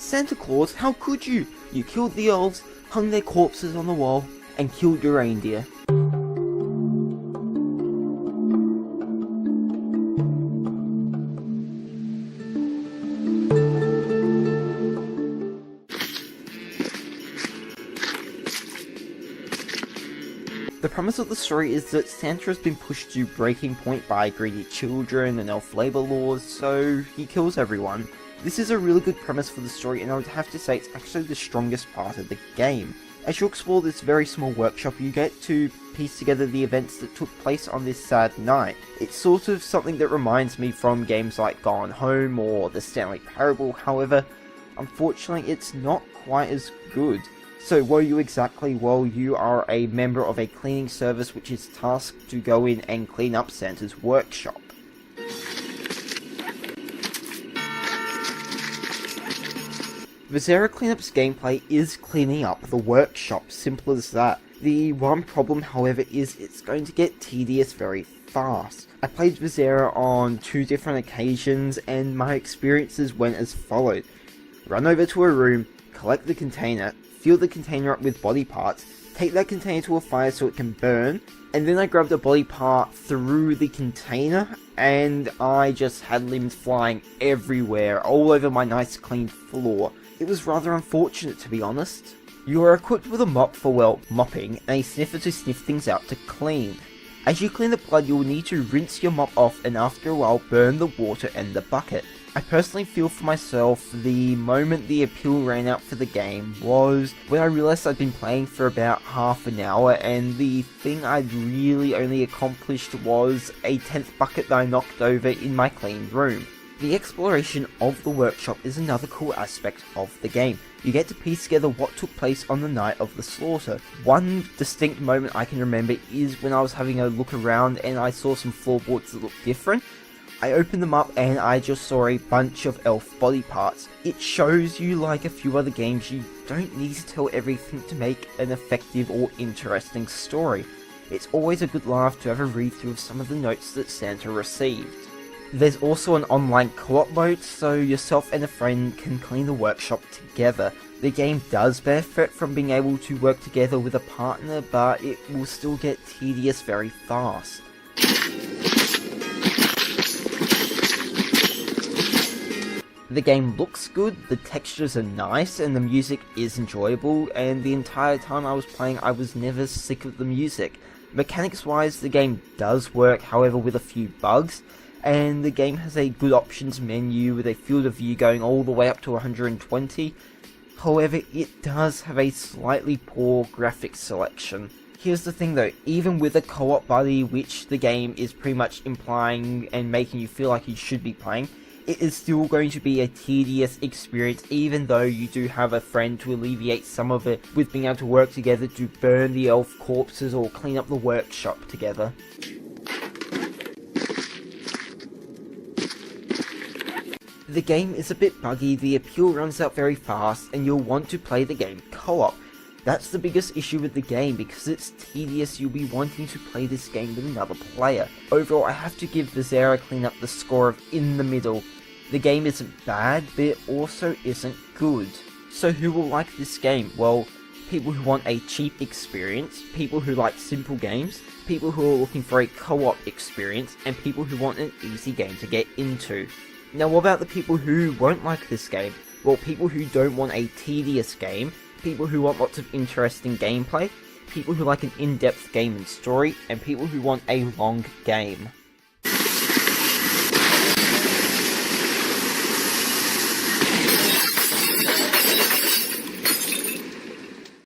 Santa Claus, how could you? You killed the elves, hung their corpses on the wall, and killed your reindeer. The premise of the story is that Santa has been pushed to breaking point by greedy children and elf labor laws, so he kills everyone. This is a really good premise for the story, and I would have to say it's actually the strongest part of the game. As you explore this very small workshop, you get to piece together the events that took place on this sad night. It's sort of something that reminds me from games like Gone Home or The Stanley Parable, however, unfortunately it's not quite as good. So what are you exactly? Well, you are a member of a cleaning service which is tasked to go in and clean up Santa's workshop. Viscera Cleanup's gameplay is cleaning up the workshop, simple as that. The one problem, however, is it's going to get tedious very fast. I played Viscera on 2 different occasions, and my experiences went as followed. Run over to a room, collect the container, fill the container up with body parts, take that container to a fire so it can burn, and then I grabbed a body part through the container, and I just had limbs flying everywhere, all over my nice clean floor. It was rather unfortunate, to be honest. You are equipped with a mop for, well, mopping, and a sniffer to sniff things out to clean. As you clean the blood, you will need to rinse your mop off and after a while burn the water and the bucket. I personally feel for myself the moment the appeal ran out for the game was when I realised I'd been playing for about half an hour and the thing I'd really only accomplished was a 10th bucket that I knocked over in my clean room. The exploration of the workshop is another cool aspect of the game. You get to piece together what took place on the night of the slaughter. One distinct moment I can remember is when I was having a look around and I saw some floorboards that looked different. I opened them up and I just saw a bunch of elf body parts. It shows you, like a few other games, you don't need to tell everything to make an effective or interesting story. It's always a good laugh to have a read through of some of the notes that Santa received. There's also an online co-op mode, so yourself and a friend can clean the workshop together. The game does benefit from being able to work together with a partner, but it will still get tedious very fast. The game looks good, the textures are nice, and the music is enjoyable, and the entire time I was playing I was never sick of the music. Mechanics wise, the game does work, however with a few bugs, and the game has a good options menu with a field of view going all the way up to 120. However, it does have a slightly poor graphics selection. Here's the thing though, even with a co-op buddy, which the game is pretty much implying and making you feel like you should be playing, it is still going to be a tedious experience even though you do have a friend to alleviate some of it with being able to work together to burn the elf corpses or clean up the workshop together. The game is a bit buggy, the appeal runs out very fast, and you'll want to play the game co-op. That's the biggest issue with the game, because it's tedious, you'll be wanting to play this game with another player. Overall, I have to give Viscera Cleanup the score of in the middle. The game isn't bad, but it also isn't good. So who will like this game? Well, people who want a cheap experience, people who like simple games, people who are looking for a co-op experience, and people who want an easy game to get into. Now what about the people who won't like this game? Well, people who don't want a tedious game, people who want lots of interesting gameplay, people who like an in-depth game and story, and people who want a long game.